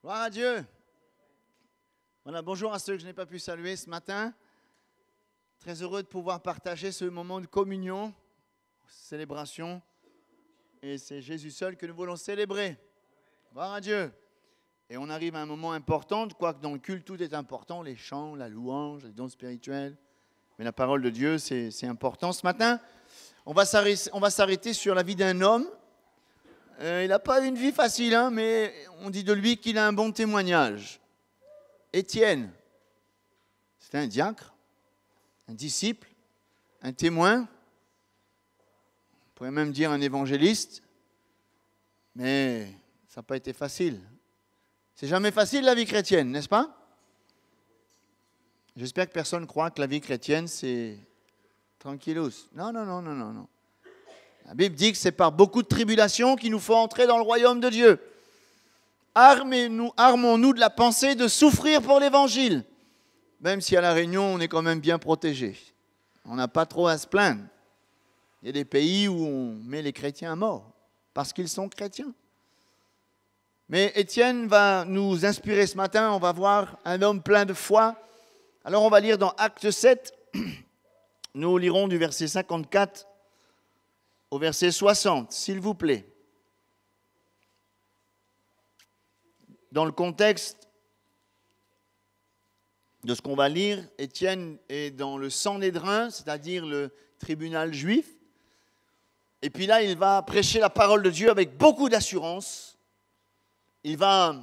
Gloire à Dieu. Voilà, bonjour à ceux que je n'ai pas pu saluer ce matin. Très heureux de pouvoir partager ce moment de communion, célébration. Et c'est Jésus seul que nous voulons célébrer. Gloire à Dieu. Et on arrive à un moment important, quoique dans le culte tout est important, les chants, la louange, les dons spirituels. Mais la parole de Dieu, c'est important. Ce matin, on va s'arrêter sur la vie d'un homme. Il n'a pas eu une vie facile, mais on dit de lui qu'il a un bon témoignage. Étienne, c'était un diacre, un disciple, un témoin, on pourrait même dire un évangéliste, mais ça n'a pas été facile. C'est jamais facile la vie chrétienne, n'est-ce pas? J'espère que personne ne croit que la vie chrétienne, c'est tranquillos. Non. La Bible dit que c'est par beaucoup de tribulations qu'il nous faut entrer dans le royaume de Dieu. Armons-nous de la pensée de souffrir pour l'évangile. Même si à La Réunion, on est quand même bien protégé. On n'a pas trop à se plaindre. Il y a des pays où on met les chrétiens à mort parce qu'ils sont chrétiens. Mais Étienne va nous inspirer ce matin. On va voir un homme plein de foi. Alors on va lire dans Acte 7. Nous lirons du verset 54 au verset 60, s'il vous plaît. Dans le contexte de ce qu'on va lire, Étienne est dans le Sanhédrin, c'est-à-dire le tribunal juif. Et puis là, il va prêcher la parole de Dieu avec beaucoup d'assurance. Il va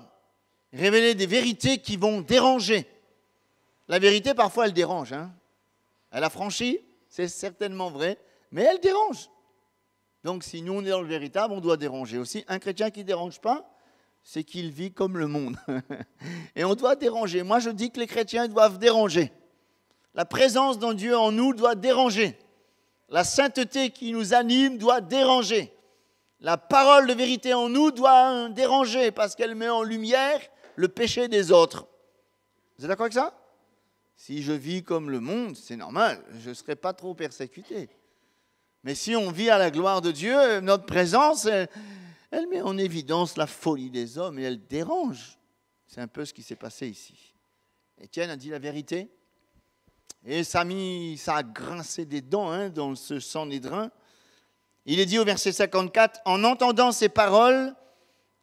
révéler des vérités qui vont déranger. La vérité, parfois, elle dérange. Elle a franchi, c'est certainement vrai, mais elle dérange. Donc, si nous, on est dans le véritable, on doit déranger aussi. Un chrétien qui ne dérange pas, c'est qu'il vit comme le monde. Et on doit déranger. Moi, je dis que les chrétiens doivent déranger. La présence de Dieu en nous doit déranger. La sainteté qui nous anime doit déranger. La parole de vérité en nous doit déranger parce qu'elle met en lumière le péché des autres. Vous êtes d'accord avec ça? Si je vis comme le monde, c'est normal, je ne serai pas trop persécuté. Mais si on vit à la gloire de Dieu, notre présence, elle met en évidence la folie des hommes et elle dérange. C'est un peu ce qui s'est passé ici. Étienne a dit la vérité et ça a grincé des dents dans ce Sanhédrin. Il est dit au verset 54, en entendant ces paroles,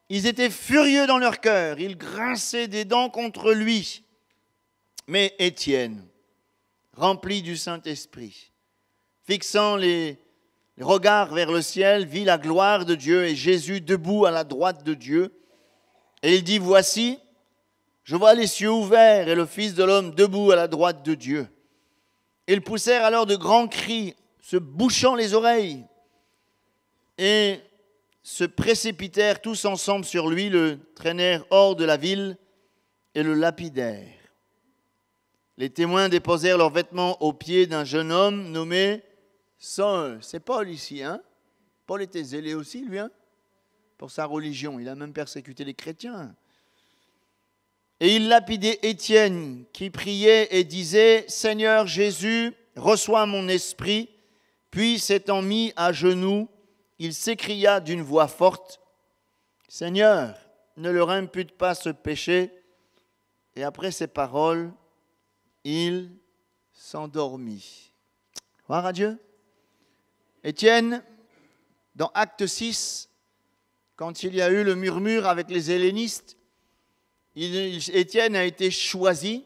ils étaient furieux dans leur cœur, ils grinçaient des dents contre lui. Mais Étienne, rempli du Saint-Esprit, fixant les regards vers le ciel, vit la gloire de Dieu et Jésus debout à la droite de Dieu. Et il dit, voici, je vois les cieux ouverts et le Fils de l'homme debout à la droite de Dieu. Ils poussèrent alors de grands cris, se bouchant les oreilles, et se précipitèrent tous ensemble sur lui, le traînèrent hors de la ville et le lapidèrent. Les témoins déposèrent leurs vêtements aux pieds d'un jeune homme nommé Saul. C'est Paul ici, Paul était zélé aussi, lui, pour sa religion. Il a même persécuté les chrétiens. Et il lapidait Étienne, qui priait et disait, « Seigneur Jésus, reçois mon esprit. » Puis, s'étant mis à genoux, il s'écria d'une voix forte, « Seigneur, ne leur impute pas ce péché. » Et après ces paroles, il s'endormit. Gloire à Dieu. Étienne, dans Acte 6, quand il y a eu le murmure avec les hellénistes, Étienne a été choisi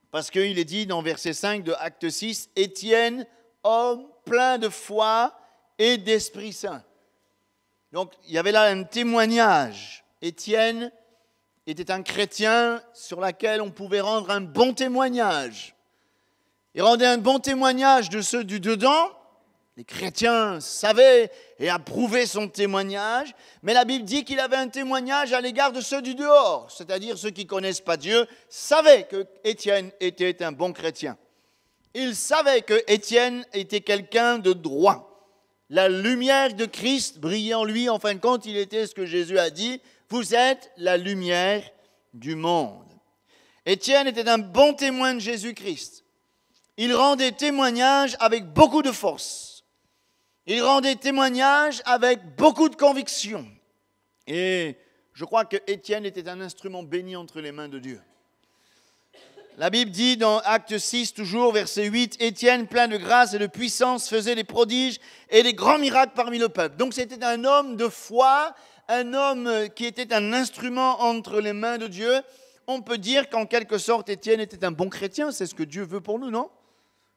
parce qu'il est dit dans verset 5 de Acte 6, Étienne, homme plein de foi et d'Esprit Saint. Donc, il y avait là un témoignage. Étienne était un chrétien sur lequel on pouvait rendre un bon témoignage. Il rendait un bon témoignage de ceux du dedans. Les chrétiens savaient et approuvaient son témoignage, mais la Bible dit qu'il avait un témoignage à l'égard de ceux du dehors, c'est-à-dire ceux qui ne connaissent pas Dieu, savaient que Étienne était un bon chrétien. Ils savaient que Étienne était quelqu'un de droit. La lumière de Christ brillait en lui, en fin de compte, il était ce que Jésus a dit, vous êtes la lumière du monde. Étienne était un bon témoin de Jésus-Christ. Il rendait témoignage avec beaucoup de force. Il rendait témoignage avec beaucoup de conviction. Et Je crois que Étienne était un instrument béni entre les mains de Dieu. La Bible dit dans Acte 6, toujours, verset 8, « Étienne, plein de grâce et de puissance, faisait des prodiges et des grands miracles parmi le peuple. » Donc c'était un homme de foi, un homme qui était un instrument entre les mains de Dieu. On peut dire qu'en quelque sorte, Étienne était un bon chrétien. C'est ce que Dieu veut pour nous, non ?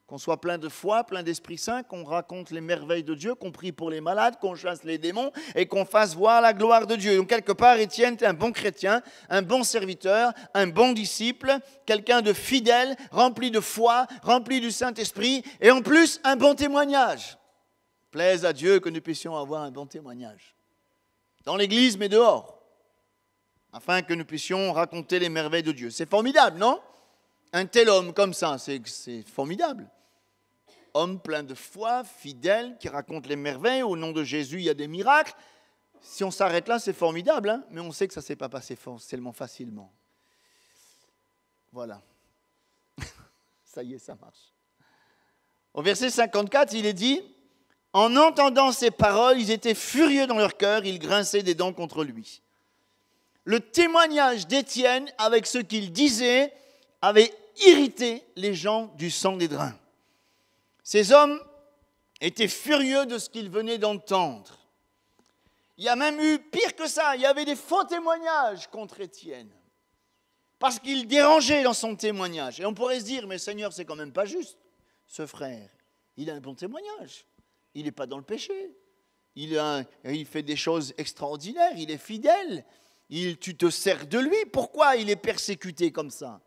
Qu'on soit plein de foi, plein d'Esprit Saint, qu'on raconte les merveilles de Dieu, qu'on prie pour les malades, qu'on chasse les démons et qu'on fasse voir la gloire de Dieu. Donc quelque part, Étienne était un bon chrétien, un bon serviteur, un bon disciple, quelqu'un de fidèle, rempli de foi, rempli du Saint-Esprit et en plus un bon témoignage. Plaise à Dieu que nous puissions avoir un bon témoignage. Dans l'Église, mais dehors, afin que nous puissions raconter les merveilles de Dieu. C'est formidable, non ? Un tel homme comme ça, c'est formidable. Homme plein de foi, fidèle, qui raconte les merveilles. Au nom de Jésus, il y a des miracles. Si on s'arrête là, c'est formidable, hein, mais on sait que ça ne s'est pas passé tellement facilement. Voilà. Ça y est, ça marche. Au verset 54, il est dit, « En entendant ces paroles, ils étaient furieux dans leur cœur, ils grinçaient des dents contre lui. » Le témoignage d'Étienne avec ce qu'il disait avait irrité les gens du Sanhédrin. Ces hommes étaient furieux de ce qu'ils venaient d'entendre. Il y a même eu pire que ça, il y avait des faux témoignages contre Étienne. Parce qu'il dérangeait dans son témoignage. Et on pourrait se dire, mais Seigneur, c'est quand même pas juste, ce frère. Il a un bon témoignage. Il n'est pas dans le péché. Il fait des choses extraordinaires, il est fidèle. Tu te sers de lui. Pourquoi il est persécuté comme ça ?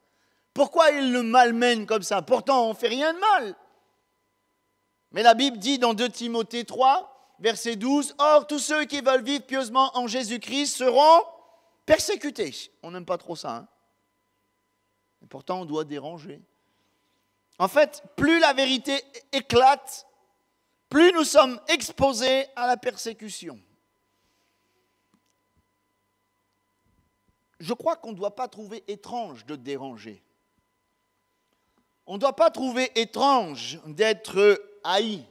Pourquoi il le malmène comme ça ? Pourtant, on ne fait rien de mal. Mais la Bible dit dans 2 Timothée 3, verset 12, « Or, tous ceux qui veulent vivre pieusement en Jésus-Christ seront persécutés. » On n'aime pas trop ça. Hein ? Et pourtant, on doit déranger. En fait, plus la vérité éclate, plus nous sommes exposés à la persécution. Je crois qu'on ne doit pas trouver étrange de déranger. On ne doit pas trouver étrange d'être haï.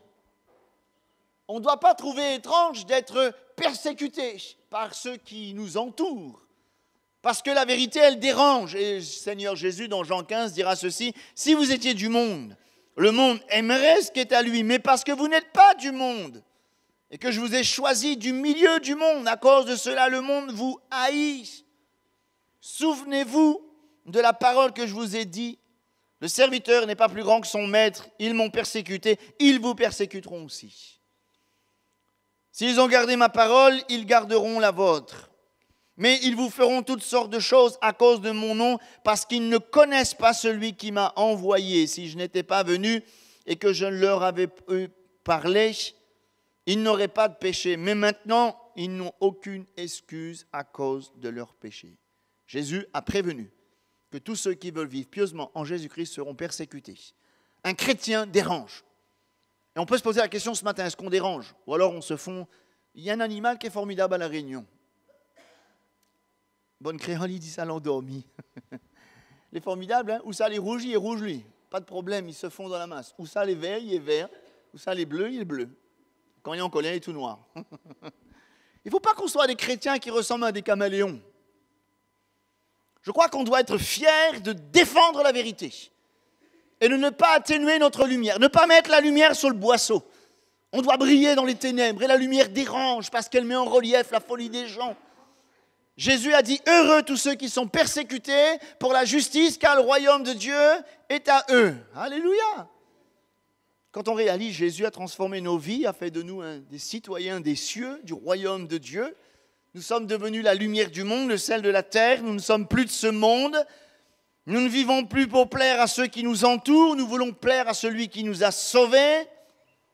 On ne doit pas trouver étrange d'être persécuté par ceux qui nous entourent. Parce que la vérité, elle dérange. Et le Seigneur Jésus, dans Jean 15, dira ceci, « Si vous étiez du monde, le monde aimerait ce qui est à lui, mais parce que vous n'êtes pas du monde, et que je vous ai choisi du milieu du monde, à cause de cela, le monde vous haït. Souvenez-vous de la parole que je vous ai dit. Le serviteur n'est pas plus grand que son maître. Ils m'ont persécuté, ils vous persécuteront aussi. S'ils ont gardé ma parole, ils garderont la vôtre. Mais ils vous feront toutes sortes de choses à cause de mon nom, parce qu'ils ne connaissent pas celui qui m'a envoyé. Si je n'étais pas venu et que je leur avais parlé, ils n'auraient pas de péché. Mais maintenant, ils n'ont aucune excuse à cause de leur péché. Jésus a prévenu que tous ceux qui veulent vivre pieusement en Jésus-Christ seront persécutés. Un chrétien dérange. Et on peut se poser la question ce matin, est-ce qu'on dérange ? Ou alors on se fond... Il y a un animal qui est formidable à La Réunion. Bonne créole, il dit ça l'endormi. Il est formidable, hein ? Où ça les rouge, il est rouge lui. Pas de problème, ils se font dans la masse. Où ça les verts, il est vert. Où ça les bleus, il est bleu. Quand il est en colère, il est tout noir. Il ne faut pas qu'on soit des chrétiens qui ressemblent à des caméléons. Je crois qu'on doit être fiers de défendre la vérité et de ne pas atténuer notre lumière, ne pas mettre la lumière sur le boisseau. On doit briller dans les ténèbres et la lumière dérange parce qu'elle met en relief la folie des gens. Jésus a dit « Heureux tous ceux qui sont persécutés pour la justice, car le royaume de Dieu est à eux. » Alléluia. Quand on réalise Jésus a transformé nos vies, a fait de nous des citoyens des cieux, du royaume de Dieu. Nous sommes devenus la lumière du monde, le sel de la terre. Nous ne sommes plus de ce monde. Nous ne vivons plus pour plaire à ceux qui nous entourent. Nous voulons plaire à celui qui nous a sauvés.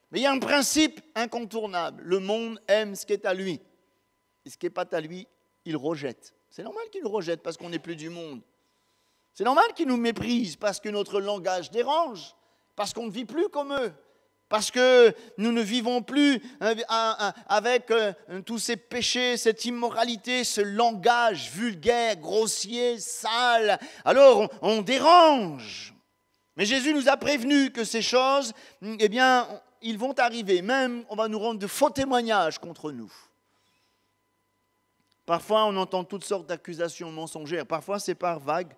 Mais il y a un principe incontournable. Le monde aime ce qui est à lui. Et ce qui n'est pas à lui, il rejette. C'est normal qu'il nous rejette parce qu'on n'est plus du monde. C'est normal qu'il nous méprise parce que notre langage dérange. Parce qu'on ne vit plus comme eux. Parce que nous ne vivons plus avec tous ces péchés, cette immoralité, ce langage vulgaire, grossier, sale. Alors, on dérange. Mais Jésus nous a prévenu que ces choses, eh bien, ils vont arriver. Même, on va nous rendre de faux témoignages contre nous. Parfois, on entend toutes sortes d'accusations mensongères. Parfois, c'est par vague.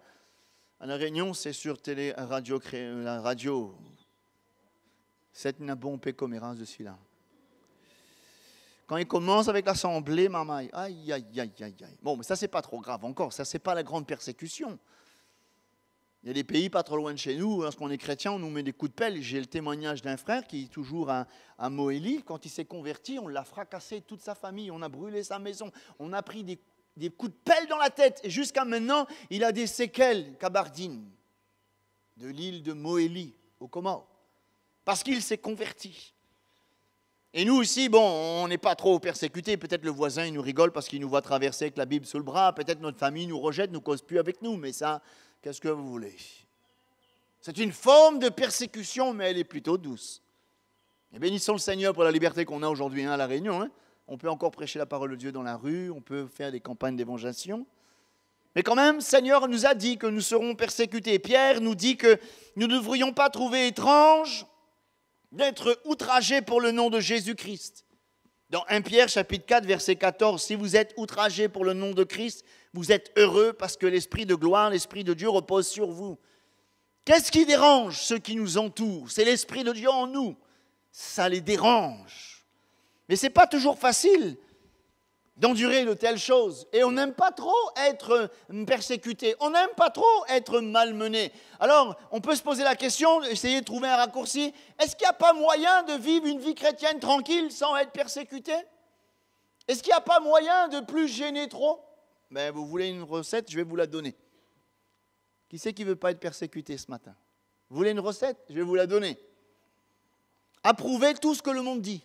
À La Réunion, c'est sur télé, radio, la radio. C'est une bonne pécoméras de celui-là. Quand il commence avec l'assemblée, maman, aïe. Bon, mais ça, c'est pas trop grave encore. Ça, c'est pas la grande persécution. Il y a des pays pas trop loin de chez nous, lorsqu'on est chrétien, on nous met des coups de pelle. J'ai le témoignage d'un frère qui est toujours à Moélie. Quand il s'est converti, on l'a fracassé, toute sa famille, on a brûlé sa maison, on a pris des coups de pelle dans la tête. Et jusqu'à maintenant, il a des séquelles cabardines de l'île de Moélie, au Comores, parce qu'il s'est converti. Et nous aussi, bon, on n'est pas trop persécutés. Peut-être le voisin, il nous rigole parce qu'il nous voit traverser avec la Bible sous le bras. Peut-être notre famille nous rejette, nous cause plus avec nous. Mais ça, qu'est-ce que vous voulez? C'est une forme de persécution, mais elle est plutôt douce. Et bénissons le Seigneur pour la liberté qu'on a aujourd'hui à La Réunion. Hein. On peut encore prêcher la parole de Dieu dans la rue, on peut faire des campagnes d'évangélisation. Mais quand même, le Seigneur nous a dit que nous serons persécutés. Pierre nous dit que nous ne devrions pas trouver étrange d'être outragés pour le nom de Jésus-Christ. Dans 1 Pierre, chapitre 4, verset 14, « Si vous êtes outragés pour le nom de Christ, vous êtes heureux parce que l'Esprit de gloire, l'Esprit de Dieu repose sur vous. » Qu'est-ce qui dérange ceux qui nous entourent? C'est l'Esprit de Dieu en nous. Ça les dérange. Mais ce n'est pas toujours facile d'endurer de telles choses. Et on n'aime pas trop être persécuté. On n'aime pas trop être malmené. Alors, on peut se poser la question, essayer de trouver un raccourci. Est-ce qu'il n'y a pas moyen de vivre une vie chrétienne tranquille sans être persécuté? Est-ce qu'il n'y a pas moyen de plus gêner trop? Ben, vous voulez une recette, je vais vous la donner. Qui c'est qui ne veut pas être persécuté ce matin? Vous voulez une recette? Je vais vous la donner. Approuvez tout ce que le monde dit.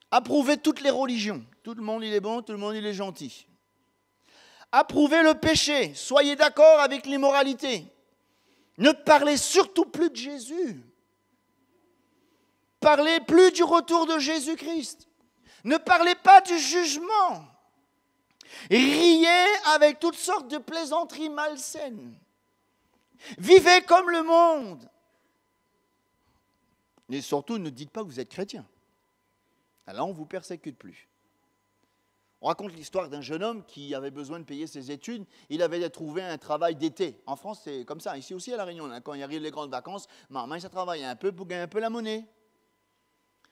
Approuvez toutes les religions. Tout le monde, il est bon, tout le monde, il est gentil. Approuvez le péché. Soyez d'accord avec l'immoralité. Ne parlez surtout plus de Jésus. Parlez plus du retour de Jésus-Christ. Ne parlez pas du jugement. Riez avec toutes sortes de plaisanteries malsaines. Vivez comme le monde. Et surtout, ne dites pas que vous êtes chrétien. Alors on ne vous persécute plus. On raconte l'histoire d'un jeune homme qui avait besoin de payer ses études. Il avait trouvé un travail d'été. En France, c'est comme ça. Ici aussi, à La Réunion, quand il arrive les grandes vacances, maman, ça travaille un peu pour gagner un peu la monnaie.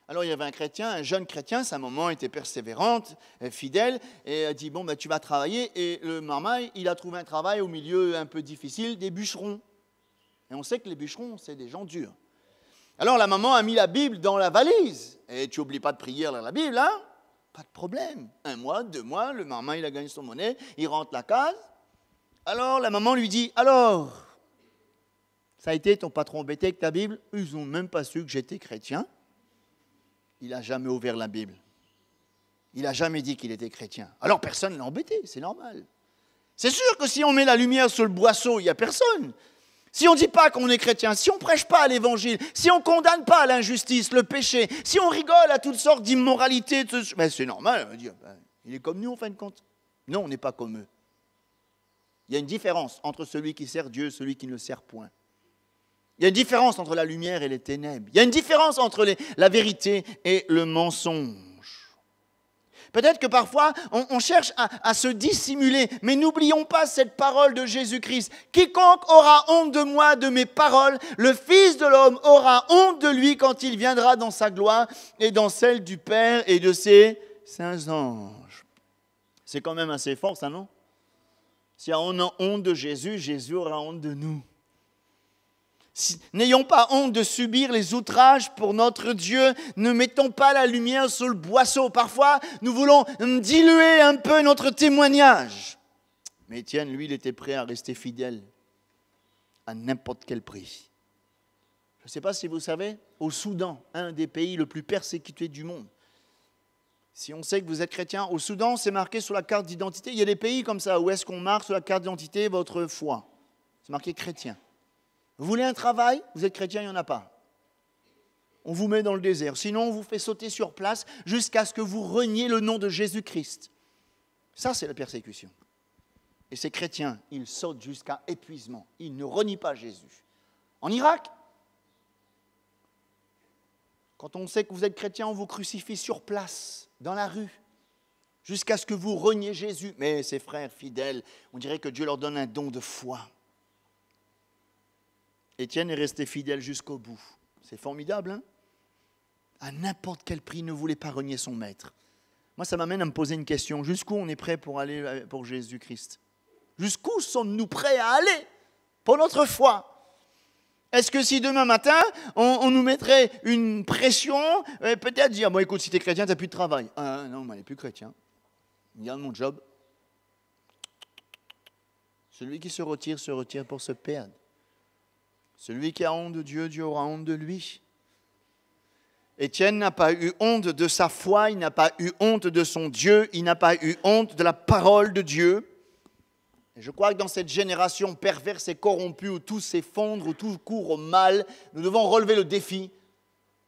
Alors il y avait un chrétien, un jeune chrétien, sa maman était persévérante, fidèle, et elle dit, bon, ben, tu vas travailler. Et le maman, il a trouvé un travail au milieu un peu difficile, des bûcherons. Et on sait que les bûcherons, c'est des gens durs. Alors la maman a mis la Bible dans la valise. Et tu n'oublies pas de prier dans la Bible, hein? Pas de problème. 1 mois, 2 mois, le maman, il a gagné son monnaie, il rentre la case. Alors la maman lui dit, alors, ça a été ton patron embêté avec ta Bible? Ils n'ont même pas su que j'étais chrétien. Il n'a jamais ouvert la Bible. Il n'a jamais dit qu'il était chrétien. Alors personne ne l'a embêté, c'est normal. C'est sûr que si on met la lumière sur le boisseau, il n'y a personne. Si on ne dit pas qu'on est chrétien, si on ne prêche pas à l'évangile, si on ne condamne pas l'injustice, le péché, si on rigole à toutes sortes d'immoralités, ben c'est normal. On va dire, ben, il est comme nous en fin de compte. Non, on n'est pas comme eux. Il y a une différence entre celui qui sert Dieu et celui qui ne le sert point. Il y a une différence entre la lumière et les ténèbres. Il y a une différence entre la vérité et le mensonge. Peut-être que parfois, on cherche à se dissimuler, mais n'oublions pas cette parole de Jésus-Christ. Quiconque aura honte de moi, de mes paroles, le Fils de l'homme aura honte de lui quand il viendra dans sa gloire et dans celle du Père et de ses saints anges. C'est quand même assez fort, ça, non? Si on a honte de Jésus, Jésus aura honte de nous. N'ayons pas honte de subir les outrages pour notre Dieu. Ne mettons pas la lumière sur le boisseau. Parfois, nous voulons diluer un peu notre témoignage. Mais Étienne, lui, il était prêt à rester fidèle à n'importe quel prix. Je ne sais pas si vous savez, au Soudan, un des pays le plus persécutés du monde, si on sait que vous êtes chrétien, au Soudan, c'est marqué sur la carte d'identité. Il y a des pays comme ça où est-ce qu'on marque sur la carte d'identité votre foi. C'est marqué chrétien. Vous voulez un travail? Vous êtes chrétien, il n'y en a pas. On vous met dans le désert. Sinon, on vous fait sauter sur place jusqu'à ce que vous reniez le nom de Jésus-Christ. Ça, c'est la persécution. Et ces chrétiens, ils sautent jusqu'à épuisement. Ils ne renient pas Jésus. En Irak, quand on sait que vous êtes chrétien, on vous crucifie sur place, dans la rue. jusqu'à ce que vous reniez Jésus. Mais ces frères fidèles, on dirait que Dieu leur donne un don de foi. Étienne est resté fidèle jusqu'au bout. C'est formidable, hein? À n'importe quel prix, il ne voulait pas renier son maître. Moi, ça m'amène à me poser une question. Jusqu'où on est prêt pour aller pour Jésus-Christ? Jusqu'où sommes-nous prêts à aller pour notre foi? Est-ce que si demain matin, on nous mettrait une pression, peut-être dire, bon écoute, si tu es chrétien, tu n'as plus de travail. Ah non, moi, je n'ai plus chrétien. Je garde mon job. Celui qui se retire pour se perdre. Celui qui a honte de Dieu, Dieu aura honte de lui. Étienne n'a pas eu honte de sa foi, il n'a pas eu honte de son Dieu, il n'a pas eu honte de la parole de Dieu. Et je crois que dans cette génération perverse et corrompue où tout s'effondre, où tout court au mal, nous devons relever le défi.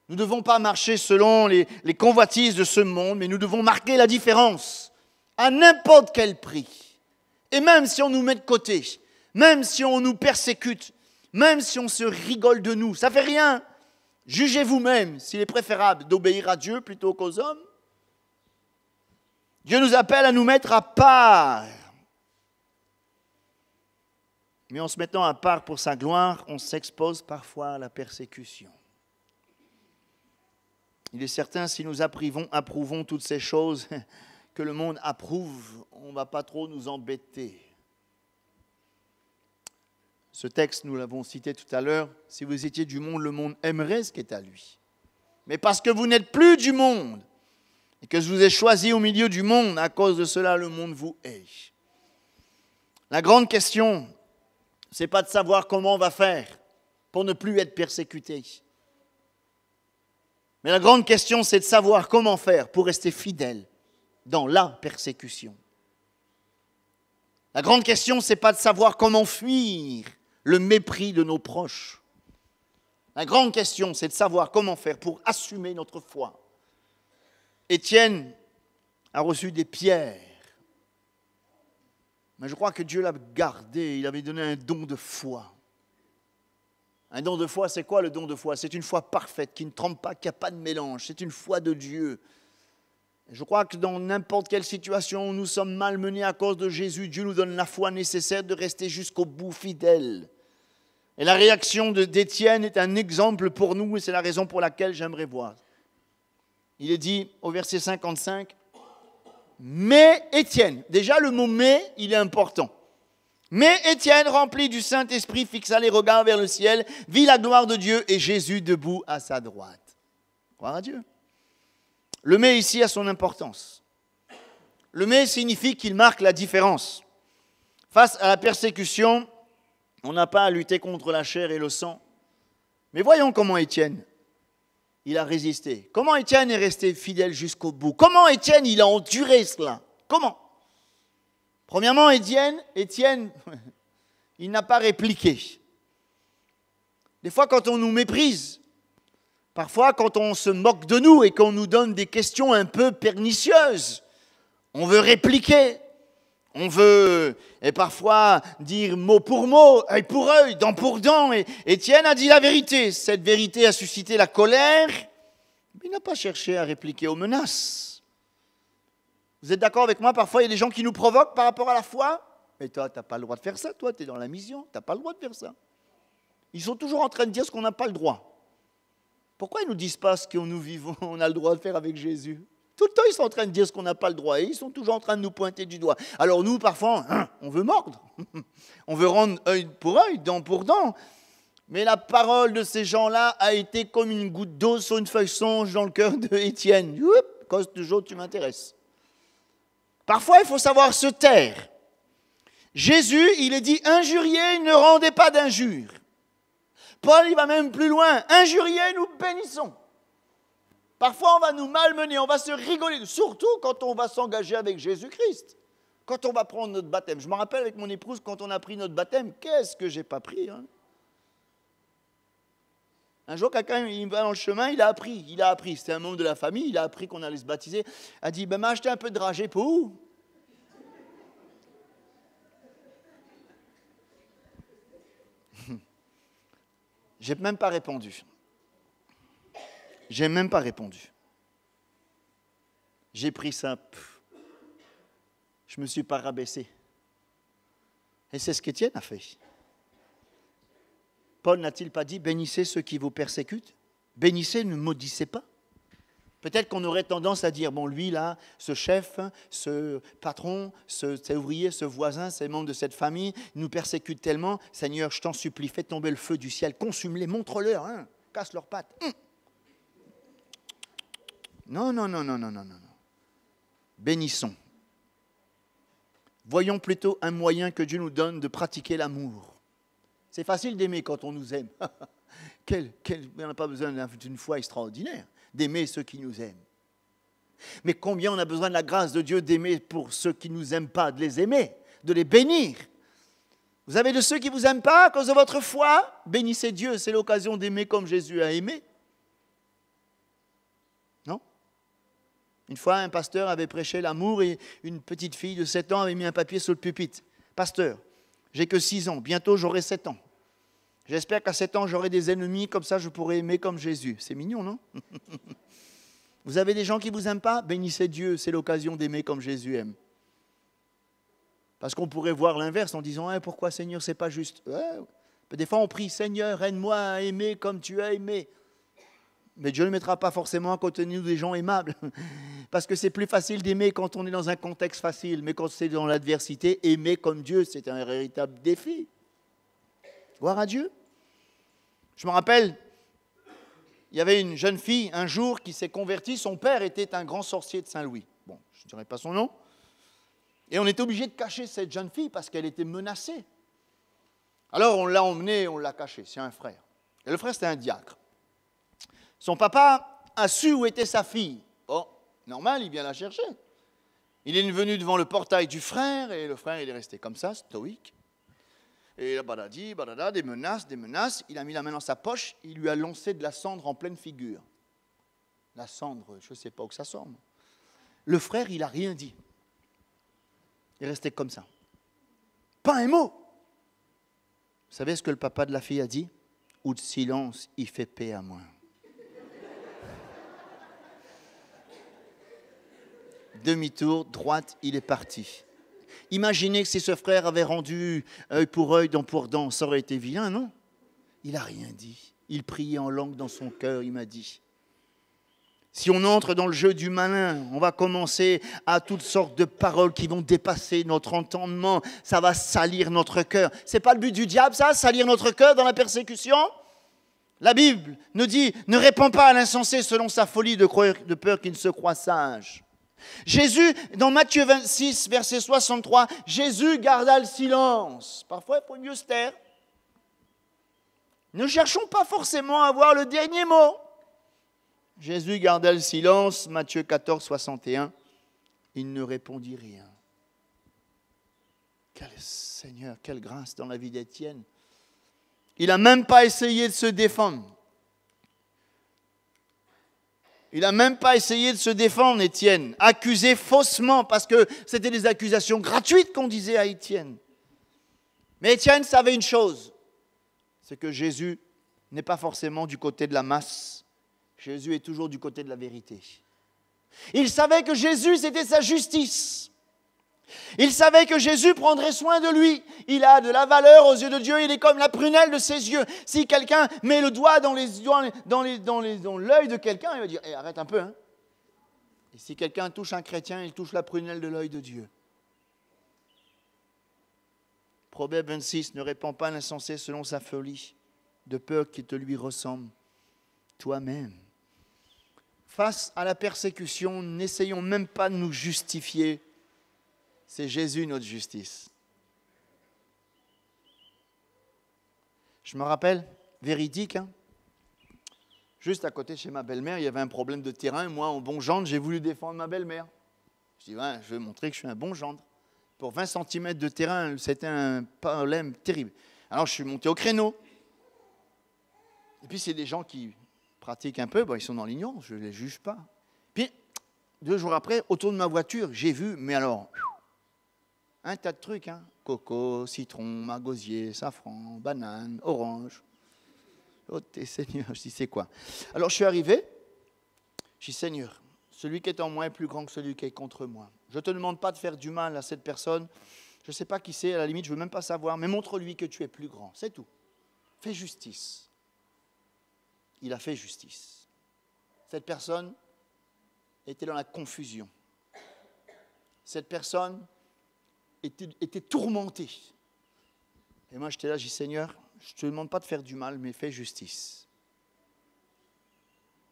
Nous ne devons pas marcher selon les convoitises de ce monde, mais nous devons marquer la différence à n'importe quel prix. Et même si on nous met de côté, même si on nous persécute, même si on se rigole de nous, ça ne fait rien. Jugez vous-même s'il est préférable d'obéir à Dieu plutôt qu'aux hommes. Dieu nous appelle à nous mettre à part. Mais en se mettant à part pour sa gloire, on s'expose parfois à la persécution. Il est certain, si nous approuvons toutes ces choses que le monde approuve, on ne va pas trop nous embêter. Ce texte, nous l'avons cité tout à l'heure, si vous étiez du monde, le monde aimerait ce qui est à lui. Mais parce que vous n'êtes plus du monde, et que je vous ai choisi au milieu du monde, à cause de cela, le monde vous hait. La grande question, ce n'est pas de savoir comment on va faire pour ne plus être persécuté. Mais la grande question, c'est de savoir comment faire pour rester fidèle dans la persécution. La grande question, ce n'est pas de savoir comment fuir le mépris de nos proches. La grande question, c'est de savoir comment faire pour assumer notre foi. Étienne a reçu des pierres. Mais je crois que Dieu l'a gardé, il avait donné un don de foi. Un don de foi, c'est quoi le don de foi? C'est une foi parfaite, qui ne trempe pas, qui n'a pas de mélange. C'est une foi de Dieu. Je crois que dans n'importe quelle situation où nous sommes malmenés à cause de Jésus, Dieu nous donne la foi nécessaire de rester jusqu'au bout fidèle. Et la réaction d'Étienne est un exemple pour nous et c'est la raison pour laquelle j'aimerais voir. Il est dit au verset 55, « Mais Étienne », déjà le mot « mais », il est important. « Mais Étienne, rempli du Saint-Esprit, fixa les regards vers le ciel, vit la gloire de Dieu et Jésus debout à sa droite. » Croire à Dieu. Le « mais » ici a son importance. Le « mais » signifie qu'il marque la différence. Face à la persécution, on n'a pas à lutter contre la chair et le sang. Mais voyons comment Étienne, il a résisté. Comment Étienne est resté fidèle jusqu'au bout. Comment Étienne, il a enduré cela. Comment? Premièrement, Étienne, il n'a pas répliqué. Des fois, quand on nous méprise, parfois, quand on se moque de nous et qu'on nous donne des questions un peu pernicieuses, on veut répliquer. On veut, et parfois, dire mot pour mot, œil pour œil, dent pour dent. Et Étienne a dit la vérité. Cette vérité a suscité la colère, mais il n'a pas cherché à répliquer aux menaces. Vous êtes d'accord avec moi? Parfois, il y a des gens qui nous provoquent par rapport à la foi. Mais toi, tu n'as pas le droit de faire ça. Toi, tu es dans la mission. Tu n'as pas le droit de faire ça. Ils sont toujours en train de dire ce qu'on n'a pas le droit. Pourquoi ils ne nous disent pas ce que nous vivons, on a le droit de faire avec Jésus? Tout le temps, ils sont en train de dire ce qu'on n'a pas le droit et ils sont toujours en train de nous pointer du doigt. Alors nous, parfois, on veut mordre. On veut rendre œil pour œil, dent pour dent. Mais la parole de ces gens-là a été comme une goutte d'eau sur une feuille songe dans le cœur d'Étienne. Cause toujours, tu m'intéresses. Parfois, il faut savoir se taire. Jésus, il est dit, injuriez, ne rendez pas d'injures. Paul, il va même plus loin. Injuriez, nous bénissons. Parfois, on va nous malmener, on va se rigoler, surtout quand on va s'engager avec Jésus-Christ. Quand on va prendre notre baptême. Je me rappelle avec mon épouse, quand on a pris notre baptême, qu'est-ce que j'ai pas pris, hein? Un jour, quelqu'un, il va dans le chemin, il a appris. C'était un membre de la famille, il a appris qu'on allait se baptiser. Il a dit, m'a acheté un peu de dragée pour où? J'ai même pas répondu. J'ai pris ça. je ne me suis pas rabaissé. Et c'est ce qu'Étienne a fait. Paul n'a-t-il pas dit, bénissez ceux qui vous persécutent? Bénissez, ne maudissez pas. Peut-être qu'on aurait tendance à dire, bon, lui, là, ce chef, ce patron, cet ouvrier, ce voisin, ces membres de cette famille, nous persécutent tellement. Seigneur, je t'en supplie, fais tomber le feu du ciel, consume-les, montre-leur, hein, casse leurs pattes. Non. Bénissons. Voyons plutôt un moyen que Dieu nous donne de pratiquer l'amour. C'est facile d'aimer quand on nous aime. On n'a pas besoin d'une foi extraordinaire d'aimer ceux qui nous aiment. Mais combien on a besoin de la grâce de Dieu d'aimer pour ceux qui ne nous aiment pas, de les aimer, de les bénir. Vous avez de ceux qui ne vous aiment pas à cause de votre foi? Bénissez Dieu, c'est l'occasion d'aimer comme Jésus a aimé. Non? Une fois, un pasteur avait prêché l'amour et une petite fille de 7 ans avait mis un papier sur le pupitre. Pasteur, j'ai que 6 ans, bientôt j'aurai 7 ans. J'espère qu'à 7 ans, j'aurai des ennemis, comme ça je pourrai aimer comme Jésus. C'est mignon, non? Vous avez des gens qui ne vous aiment pas? Bénissez Dieu, c'est l'occasion d'aimer comme Jésus aime. Parce qu'on pourrait voir l'inverse en disant, pourquoi Seigneur, c'est pas juste? Des fois on prie, Seigneur, aide-moi à aimer comme tu as aimé. Mais Dieu ne mettra pas forcément à côté de nous des gens aimables. Parce que c'est plus facile d'aimer quand on est dans un contexte facile. Mais quand c'est dans l'adversité, aimer comme Dieu, c'est un véritable défi. Gloire à Dieu. Je me rappelle, il y avait une jeune fille un jour qui s'est convertie. Son père était un grand sorcier de Saint-Louis. Bon, je ne dirai pas son nom. Et on était obligé de cacher cette jeune fille parce qu'elle était menacée. Alors on l'a emmenée, on l'a cachée. C'est un frère. Et le frère, c'était un diacre. Son papa a su où était sa fille. Oh, normal, il vient la chercher. Il est venu devant le portail du frère et le frère, il est resté comme ça, stoïque. Et là, badada, des menaces. Il a mis la main dans sa poche, il lui a lancé de la cendre en pleine figure. La cendre, je ne sais pas où ça sort. Le frère, il n'a rien dit. Il est resté comme ça. Pas un mot. Vous savez ce que le papa de la fille a dit? Ou de silence, il fait paix à moi. Demi-tour, droite, il est parti. Imaginez que si ce frère avait rendu œil pour œil, dent pour dent, ça aurait été vilain, non? Il n'a rien dit. Il priait en langue dans son cœur, il m'a dit. Si on entre dans le jeu du malin, on va commencer à toutes sortes de paroles qui vont dépasser notre entendement. Ça va salir notre cœur. Ce n'est pas le but du diable, ça, salir notre cœur dans la persécution? La Bible nous dit, ne répands pas à l'insensé selon sa folie de peur qu'il ne se croie sage. Jésus, dans Matthieu 26, verset 63, Jésus garda le silence. Parfois, il faut mieux se taire. Ne cherchons pas forcément à avoir le dernier mot. Jésus garda le silence, Matthieu 14, 61. Il ne répondit rien. Quel Seigneur, quelle grâce dans la vie d'Étienne. Il n'a même pas essayé de se défendre. Il n'a même pas essayé de se défendre, Étienne. Accusé faussement, parce que c'était des accusations gratuites qu'on disait à Étienne. Mais Étienne savait une chose, c'est que Jésus n'est pas forcément du côté de la masse. Jésus est toujours du côté de la vérité. Il savait que Jésus, c'était sa justice. Il savait que Jésus prendrait soin de lui. Il a de la valeur aux yeux de Dieu. Il est comme la prunelle de ses yeux. Si quelqu'un met le doigt dans l'œil de quelqu'un, il va dire arrête un peu. Hein. Et si quelqu'un touche un chrétien, il touche la prunelle de l'œil de Dieu. Proverbe 26, ne répands pas l'insensé selon sa folie, de peur qu'il te lui ressemble toi-même. Face à la persécution, n'essayons même pas de nous justifier. C'est Jésus notre justice. Je me rappelle, véridique, juste à côté chez ma belle-mère, il y avait un problème de terrain. Moi, en bon gendre, j'ai voulu défendre ma belle-mère. Je dis, je vais montrer que je suis un bon gendre. Pour 20 cm de terrain, c'était un problème terrible. Alors, je suis monté au créneau. Et puis, c'est des gens qui pratiquent un peu, ils sont dans l'ignorance, je ne les juge pas. Puis, 2 jours après, autour de ma voiture, j'ai vu, mais alors... un tas de trucs, coco, citron, margosier, safran, banane, orange. Oh, Seigneur, je dis, c'est quoi? Alors, je suis arrivé, je dis, Seigneur, celui qui est en moi est plus grand que celui qui est contre moi. Je ne te demande pas de faire du mal à cette personne. Je ne sais pas qui c'est, à la limite, je ne veux même pas savoir, mais montre-lui que tu es plus grand, c'est tout. Fais justice. Il a fait justice. Cette personne était dans la confusion. Cette personne était tourmentée. Et moi, j'étais là, j'ai dit, Seigneur, je ne te demande pas de faire du mal, mais fais justice.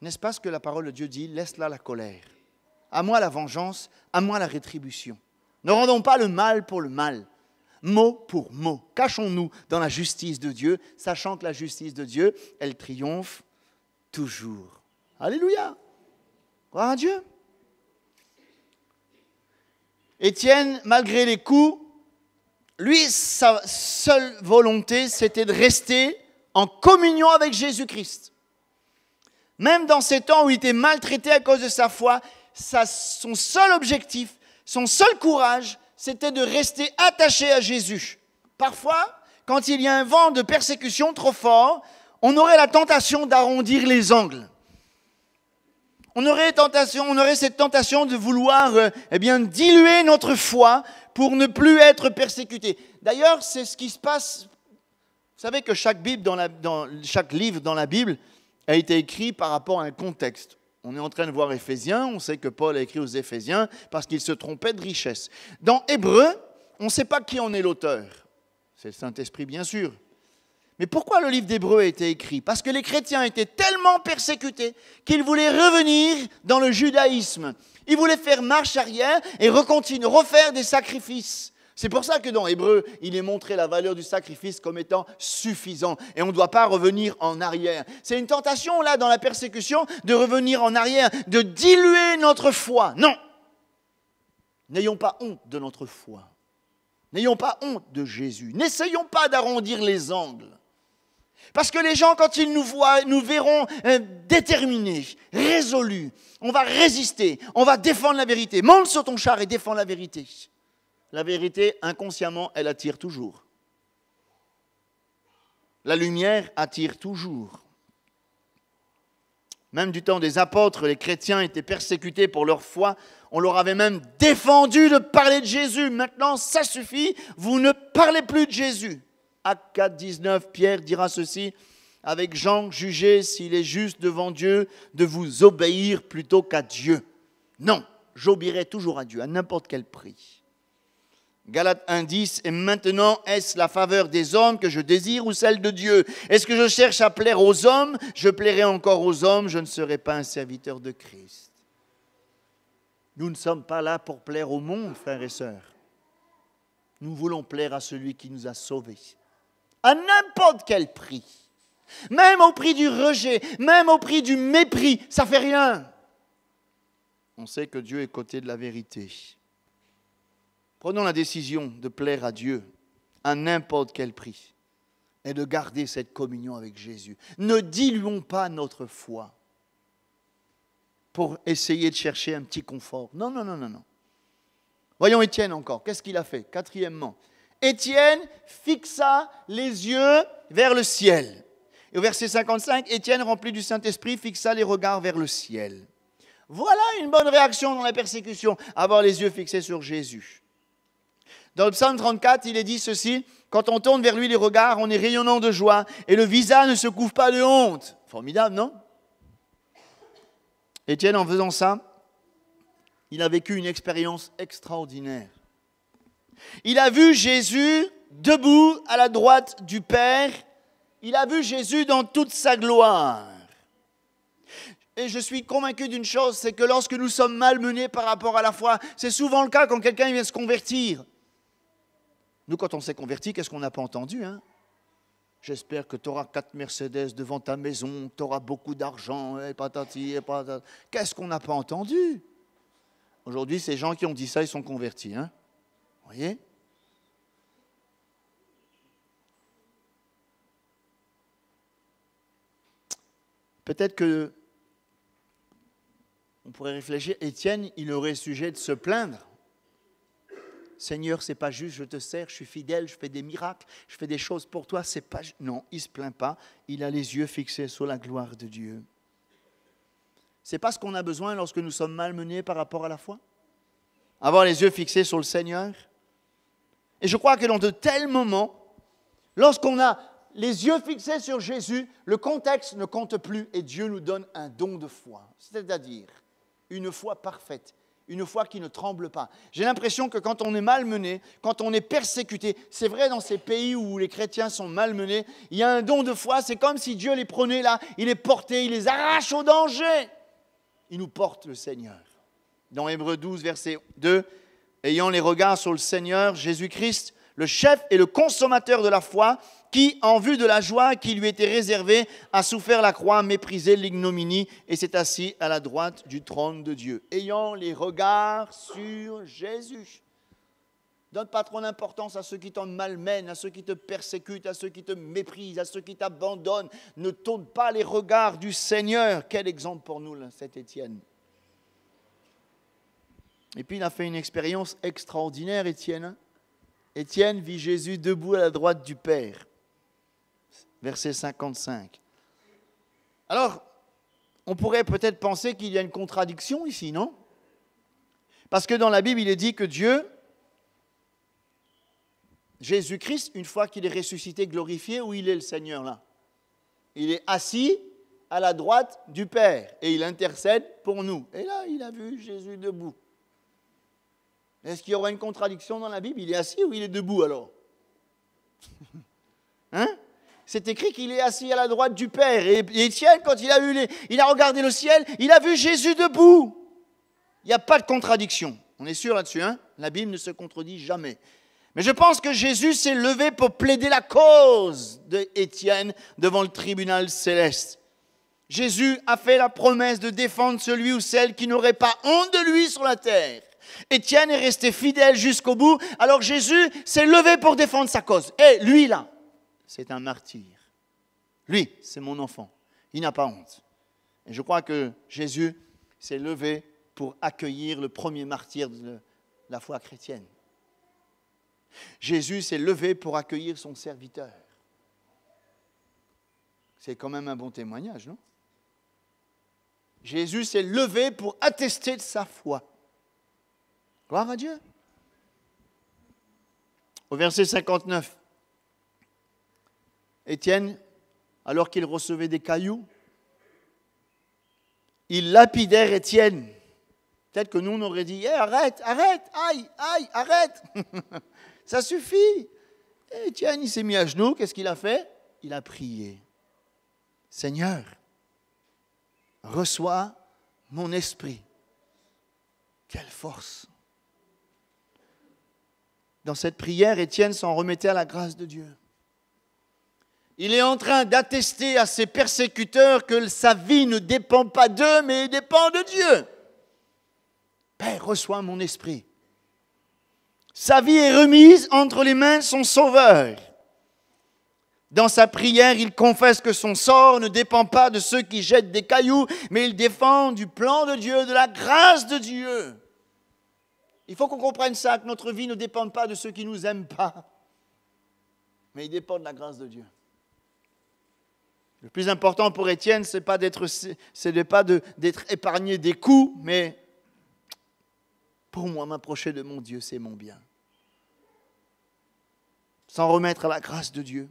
N'est-ce pas ce que la parole de Dieu dit? Laisse là la colère. À moi la vengeance, à moi la rétribution. Ne rendons pas le mal pour le mal, mot pour mot. Cachons-nous dans la justice de Dieu, sachant que la justice de Dieu, elle triomphe toujours. Alléluia! Gloire à Dieu! Étienne, malgré les coups, lui, sa seule volonté, c'était de rester en communion avec Jésus-Christ. Même dans ces temps où il était maltraité à cause de sa foi, son seul objectif, son seul courage, c'était de rester attaché à Jésus. Parfois, quand il y a un vent de persécution trop fort, on aurait la tentation d'arrondir les angles. On aurait cette tentation de vouloir diluer notre foi pour ne plus être persécuté. D'ailleurs, c'est ce qui se passe. Vous savez que chaque livre dans la Bible a été écrit par rapport à un contexte. On est en train de voir Éphésiens, on sait que Paul a écrit aux Éphésiens parce qu'il se trompait de richesse. Dans Hébreux, on ne sait pas qui en est l'auteur. C'est le Saint-Esprit, bien sûr. Mais pourquoi le livre d'Hébreux a été écrit? Parce que les chrétiens étaient tellement persécutés qu'ils voulaient revenir dans le judaïsme. Ils voulaient faire marche arrière et refaire des sacrifices. C'est pour ça que dans Hébreux, il est montré la valeur du sacrifice comme étant suffisant. Et on ne doit pas revenir en arrière. C'est une tentation, là, dans la persécution, de revenir en arrière, de diluer notre foi. Non! N'ayons pas honte de notre foi. N'ayons pas honte de Jésus. N'essayons pas d'arrondir les angles. Parce que les gens, quand ils nous voient, nous verront déterminés, résolus. On va résister, on va défendre la vérité. Monte sur ton char et défends la vérité. La vérité, inconsciemment, elle attire toujours. La lumière attire toujours. Même du temps des apôtres, les chrétiens étaient persécutés pour leur foi. On leur avait même défendu de parler de Jésus. Maintenant, ça suffit, vous ne parlez plus de Jésus. Acte 4, 19, Pierre dira ceci, avec Jean, jugez s'il est juste devant Dieu de vous obéir plutôt qu'à Dieu. Non, j'obéirai toujours à Dieu, à n'importe quel prix. Galates 1, 10, et maintenant, est-ce la faveur des hommes que je désire ou celle de Dieu? Est-ce que je cherche à plaire aux hommes? Je plairai encore aux hommes, je ne serai pas un serviteur de Christ. Nous ne sommes pas là pour plaire au monde, frères et sœurs. Nous voulons plaire à celui qui nous a sauvés. À n'importe quel prix. Même au prix du rejet, même au prix du mépris, ça ne fait rien. On sait que Dieu est côté de la vérité. Prenons la décision de plaire à Dieu à n'importe quel prix et de garder cette communion avec Jésus. Ne diluons pas notre foi pour essayer de chercher un petit confort. Non, non, non, non, non. Voyons Étienne encore. Qu'est-ce qu'il a fait? Quatrièmement, Étienne fixa les yeux vers le ciel. Et au verset 55, Étienne, rempli du Saint-Esprit, fixa les regards vers le ciel. Voilà une bonne réaction dans la persécution, avoir les yeux fixés sur Jésus. Dans le psaume 34, il est dit ceci, quand on tourne vers lui les regards, on est rayonnant de joie et le visage ne se couvre pas de honte. Formidable, non? Étienne, en faisant ça, il a vécu une expérience extraordinaire. Il a vu Jésus debout à la droite du Père. Il a vu Jésus dans toute sa gloire. Et je suis convaincu d'une chose, c'est que lorsque nous sommes malmenés par rapport à la foi, c'est souvent le cas quand quelqu'un vient se convertir. Nous, quand on s'est converti, qu'est-ce qu'on n'a pas entendu, hein? J'espère que tu auras 4 Mercedes devant ta maison, tu auras beaucoup d'argent, et patati, et patati. Qu'est-ce qu'on n'a pas entendu? Aujourd'hui, ces gens qui ont dit ça, ils sont convertis, hein? Vous voyez? Peut-être que on pourrait réfléchir, Étienne, il aurait sujet de se plaindre. Seigneur, c'est pas juste, je te sers, je suis fidèle, je fais des miracles, je fais des choses pour toi, c'est pas... Non, il ne se plaint pas, il a les yeux fixés sur la gloire de Dieu. C'est pas ce qu'on a besoin lorsque nous sommes malmenés par rapport à la foi. avoir les yeux fixés sur le Seigneur. Et je crois que dans de tels moments, lorsqu'on a les yeux fixés sur Jésus, le contexte ne compte plus et Dieu nous donne un don de foi, c'est-à-dire une foi parfaite, une foi qui ne tremble pas. J'ai l'impression que quand on est malmené, quand on est persécuté, c'est vrai dans ces pays où les chrétiens sont malmenés, il y a un don de foi, c'est comme si Dieu les prenait là, il les portait, il les arrache au danger. Il nous porte le Seigneur. Dans Hébreux 12, verset 2, ayant les regards sur le Seigneur, Jésus-Christ, le chef et le consommateur de la foi, qui, en vue de la joie qui lui était réservée, a souffert la croix, méprisé l'ignominie et s'est assis à la droite du trône de Dieu. Ayant les regards sur Jésus. Donne pas trop d'importance à ceux qui t'en malmènent, à ceux qui te persécutent, à ceux qui te méprisent, à ceux qui t'abandonnent. Ne tourne pas les regards du Seigneur. Quel exemple pour nous, là, cet Étienne. Et puis il a fait une expérience extraordinaire, Étienne. Étienne vit Jésus debout à la droite du Père. Verset 55. Alors, on pourrait peut-être penser qu'il y a une contradiction ici, non? Parce que dans la Bible, il est dit que Dieu, Jésus-Christ, une fois qu'il est ressuscité, glorifié, où il est le Seigneur là? Il est assis à la droite du Père et il intercède pour nous. Et là, il a vu Jésus debout. Est-ce qu'il y aura une contradiction dans la Bible? Il est assis ou il est debout alors? Hein? C'est écrit qu'il est assis à la droite du Père. Et Étienne, quand il a regardé le ciel, il a vu Jésus debout. Il n'y a pas de contradiction. On est sûr là-dessus, hein? La Bible ne se contredit jamais. Mais je pense que Jésus s'est levé pour plaider la cause d'Étienne devant le tribunal céleste. Jésus a fait la promesse de défendre celui ou celle qui n'aurait pas honte de lui sur la terre. Étienne est resté fidèle jusqu'au bout, alors Jésus s'est levé pour défendre sa cause. Et lui là, c'est un martyr. Lui, c'est mon enfant. Il n'a pas honte. Et je crois que Jésus s'est levé pour accueillir le premier martyr de la foi chrétienne. Jésus s'est levé pour accueillir son serviteur. C'est quand même un bon témoignage, non? Jésus s'est levé pour attester de sa foi. Gloire à Dieu. Au verset 59, Étienne, alors qu'il recevait des cailloux, il lapidèrent Étienne. Peut-être que nous, on aurait dit, arrête, aïe, arrête. Ça suffit. Et Étienne, il s'est mis à genoux. Qu'est-ce qu'il a fait? Il a prié. Seigneur, reçois mon esprit. Quelle force. Dans cette prière, Étienne s'en remettait à la grâce de Dieu. Il est en train d'attester à ses persécuteurs que sa vie ne dépend pas d'eux, mais dépend de Dieu. Père, reçois mon esprit. Sa vie est remise entre les mains de son Sauveur. Dans sa prière, il confesse que son sort ne dépend pas de ceux qui jettent des cailloux, mais il défend du plan de Dieu, de la grâce de Dieu. Il faut qu'on comprenne ça, que notre vie ne dépend pas de ceux qui ne nous aiment pas, mais il dépend de la grâce de Dieu. Le plus important pour Étienne, ce n'est pas d'être épargné des coups, mais pour moi, m'approcher de mon Dieu, c'est mon bien. S'en remettre à la grâce de Dieu.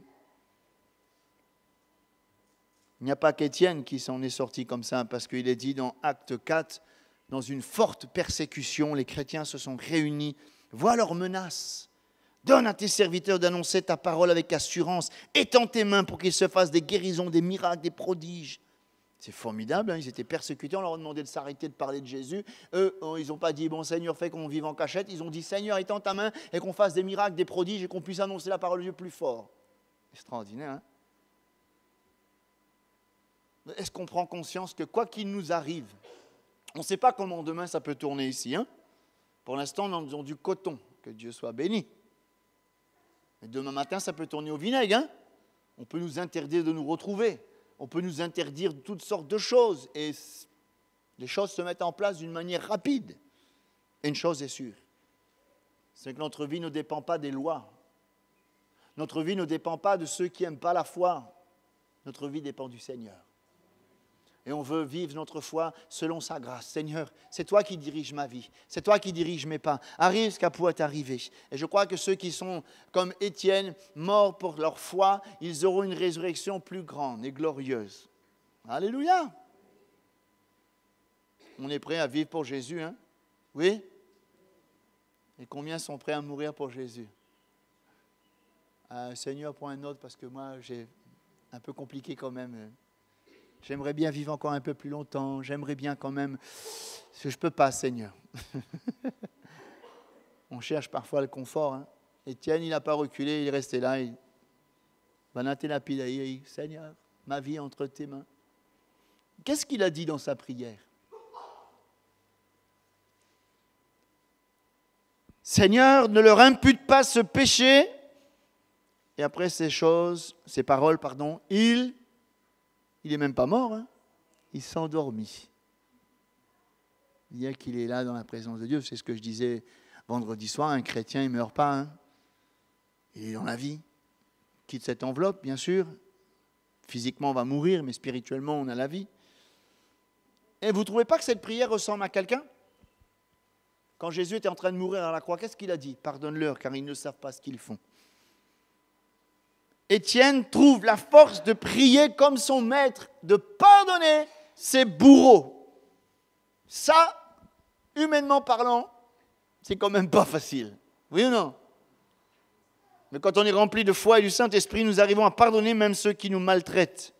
Il n'y a pas qu'Étienne qui s'en est sorti comme ça, parce qu'il est dit dans Acte 4, dans une forte persécution, les chrétiens se sont réunis, vois leurs menaces. Donne à tes serviteurs d'annoncer ta parole avec assurance. Étends tes mains pour qu'ils se fassent des guérisons, des miracles, des prodiges. C'est formidable, hein, ils étaient persécutés, on leur a demandé de s'arrêter de parler de Jésus. Eux, ils n'ont pas dit, bon Seigneur, fais qu'on vive en cachette. Ils ont dit, Seigneur, étends ta main et qu'on fasse des miracles, des prodiges et qu'on puisse annoncer la parole de Dieu plus fort. Extraordinaire, hein? Est-ce qu'on prend conscience que quoi qu'il nous arrive, on ne sait pas comment demain ça peut tourner ici, hein? Pour l'instant, nous avons du coton, que Dieu soit béni. Mais demain matin, ça peut tourner au vinaigre, hein? On peut nous interdire de nous retrouver. On peut nous interdire toutes sortes de choses. Et les choses se mettent en place d'une manière rapide. Et une chose est sûre, c'est que notre vie ne dépend pas des lois. Notre vie ne dépend pas de ceux qui n'aiment pas la foi. Notre vie dépend du Seigneur. Et on veut vivre notre foi selon sa grâce. Seigneur, c'est toi qui diriges ma vie. C'est toi qui diriges mes pas. Arrive ce qui pourrait arriver. Et je crois que ceux qui sont comme Étienne, morts pour leur foi, ils auront une résurrection plus grande et glorieuse. Alléluia! On est prêt à vivre pour Jésus, hein? Oui? Et combien sont prêts à mourir pour Jésus? Seigneur, prends un autre parce que moi, j'ai un peu compliqué quand même. J'aimerais bien vivre encore un peu plus longtemps. J'aimerais bien quand même. Je ne peux pas, Seigneur. On cherche parfois le confort. Hein. Étienne, il n'a pas reculé, il est resté là. Seigneur, ma vie entre tes mains. Qu'est-ce qu'il a dit dans sa prière? Seigneur, ne leur impute pas ce péché. Et après ces paroles, il n'est même pas mort, hein. Il s'est endormi. Dire qu'il est là dans la présence de Dieu, c'est ce que je disais vendredi soir, un chrétien, il ne meurt pas, hein. Il est dans la vie. Il quitte cette enveloppe, bien sûr. Physiquement, on va mourir, mais spirituellement, on a la vie. Et vous ne trouvez pas que cette prière ressemble à quelqu'un? Quand Jésus était en train de mourir à la croix, qu'est-ce qu'il a dit? Pardonne-leur, car ils ne savent pas ce qu'ils font. Étienne trouve la force de prier comme son maître, de pardonner ses bourreaux. Ça, humainement parlant, c'est quand même pas facile. Oui ou non? Mais quand on est rempli de foi et du Saint-Esprit, nous arrivons à pardonner même ceux qui nous maltraitent.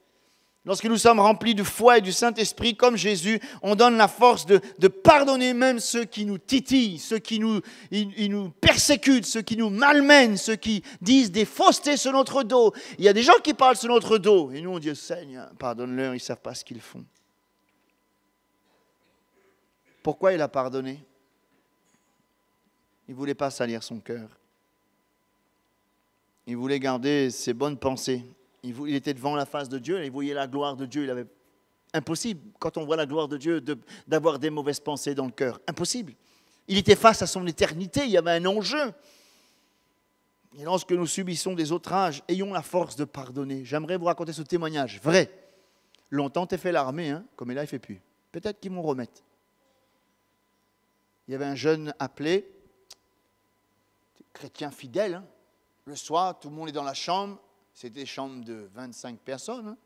Lorsque nous sommes remplis de foi et du Saint-Esprit, comme Jésus, on donne la force de pardonner même ceux qui nous titillent, ceux qui nous persécutent, ceux qui nous malmènent, ceux qui disent des faussetés sur notre dos. Il y a des gens qui parlent sur notre dos. Et nous, on dit, Seigneur, pardonne-leur, ils ne savent pas ce qu'ils font. Pourquoi il a pardonné? Il ne voulait pas salir son cœur. Il voulait garder ses bonnes pensées. Il était devant la face de Dieu, il voyait la gloire de Dieu. Impossible, quand on voit la gloire de Dieu, d'avoir des mauvaises pensées dans le cœur. Impossible. Il était face à son éternité, il y avait un enjeu. Et lorsque nous subissons des outrages, ayons la force de pardonner. J'aimerais vous raconter ce témoignage vrai. Longtemps, tu as fait l'armée, hein, comme là, il ne fait plus. Peut-être qu'ils m'en remettent. Il y avait un jeune appelé, chrétien fidèle. Hein. Le soir, tout le monde est dans la chambre. C'était une chambre de 25 personnes. Hein.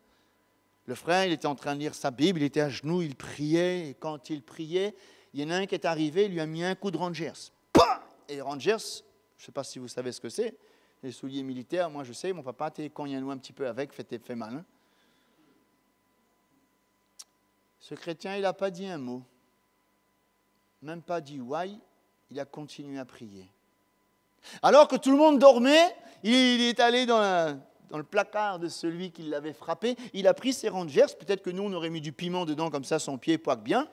Le frère, il était en train de lire sa Bible, il était à genoux, il priait. Et quand il priait, il y en a un qui est arrivé, il lui a mis un coup de Rangers. Pah! Et Rangers, je ne sais pas si vous savez ce que c'est, les souliers militaires, moi je sais, mon papa, quand il y a un petit peu avec, fait mal. Hein. Ce chrétien, il n'a pas dit un mot. Même pas dit « ouaille », il a continué à prier. Alors que tout le monde dormait, il est allé dans le placard de celui qui l'avait frappé. Il a pris ses Rangers. Peut-être que nous, on aurait mis du piment dedans, comme ça, son pied poique bien.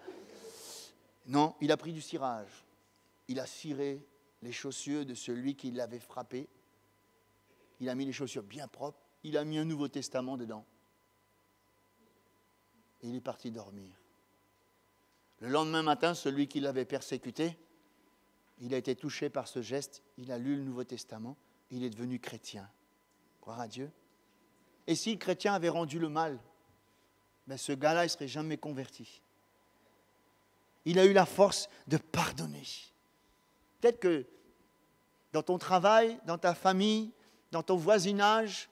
Non, il a pris du cirage. Il a ciré les chaussures de celui qui l'avait frappé. Il a mis les chaussures bien propres. Il a mis un Nouveau Testament dedans. Et il est parti dormir. Le lendemain matin, celui qui l'avait persécuté, il a été touché par ce geste. Il a lu le Nouveau Testament. Il est devenu chrétien. Gloire à Dieu. Et si le chrétien avait rendu le mal, ben ce gars-là, il ne serait jamais converti. Il a eu la force de pardonner. Peut-être que dans ton travail, dans ta famille, dans ton voisinage,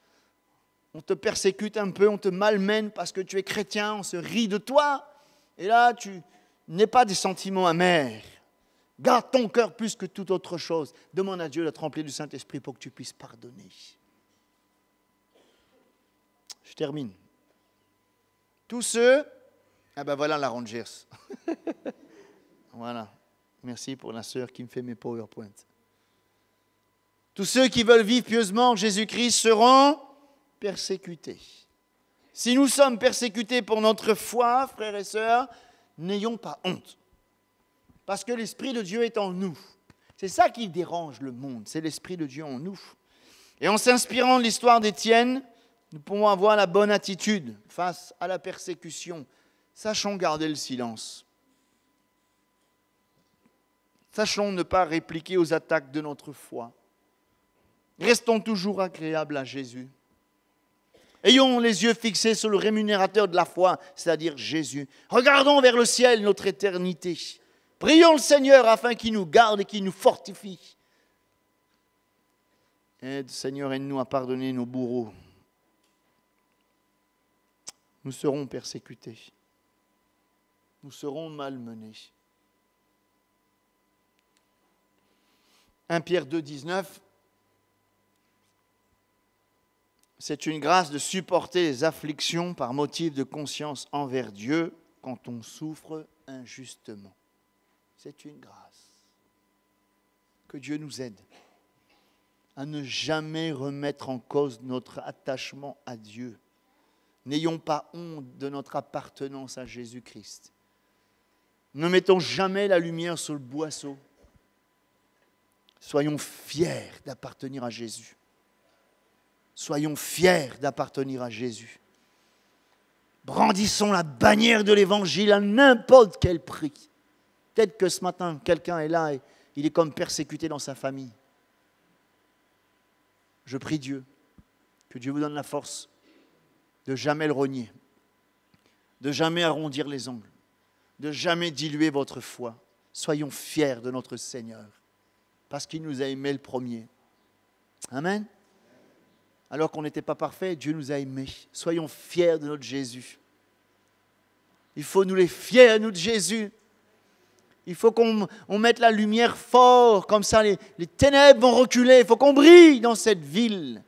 on te persécute un peu, on te malmène parce que tu es chrétien, on se rit de toi. Et là, tu n'es pas des sentiments amers. Garde ton cœur plus que toute autre chose. Demande à Dieu d'être rempli du Saint-Esprit pour que tu puisses pardonner. Je termine. Tous ceux... Ah ben voilà la Rangers. Voilà. Merci pour la sœur qui me fait mes PowerPoint. Tous ceux qui veulent vivre pieusement en Jésus-Christ seront persécutés. Si nous sommes persécutés pour notre foi, frères et sœurs, n'ayons pas honte. Parce que l'Esprit de Dieu est en nous. C'est ça qui dérange le monde, c'est l'Esprit de Dieu en nous. Et en s'inspirant de l'histoire d'Étienne, nous pouvons avoir la bonne attitude face à la persécution. Sachons garder le silence. Sachons ne pas répliquer aux attaques de notre foi. Restons toujours agréables à Jésus. Ayons les yeux fixés sur le rémunérateur de la foi, c'est-à-dire Jésus. Regardons vers le ciel, notre éternité. Prions le Seigneur afin qu'il nous garde et qu'il nous fortifie. Aide, Seigneur, aide-nous à pardonner nos bourreaux. Nous serons persécutés. Nous serons malmenés. 1 Pierre 2, 19. C'est une grâce de supporter les afflictions par motif de conscience envers Dieu quand on souffre injustement. C'est une grâce. Que Dieu nous aide à ne jamais remettre en cause notre attachement à Dieu. N'ayons pas honte de notre appartenance à Jésus-Christ. Ne mettons jamais la lumière sur le boisseau. Soyons fiers d'appartenir à Jésus. Soyons fiers d'appartenir à Jésus. Brandissons la bannière de l'Évangile à n'importe quel prix. Peut-être que ce matin, quelqu'un est là et il est comme persécuté dans sa famille. Je prie Dieu, que Dieu vous donne la force de jamais le renier, de jamais arrondir les ongles, de jamais diluer votre foi. Soyons fiers de notre Seigneur, parce qu'il nous a aimés le premier. Amen. Alors qu'on n'était pas parfait, Dieu nous a aimés. Soyons fiers de notre Jésus. Il faut nous les fiers, nous, de Jésus. Il faut qu'on mette la lumière fort, comme ça les ténèbres vont reculer. Il faut qu'on brille dans cette ville.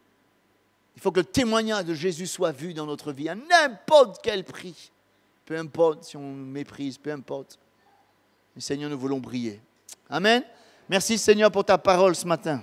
Il faut que le témoignage de Jésus soit vu dans notre vie à n'importe quel prix. Peu importe si on nous méprise, peu importe. Mais Seigneur, nous voulons briller. Amen. Merci Seigneur pour ta parole ce matin.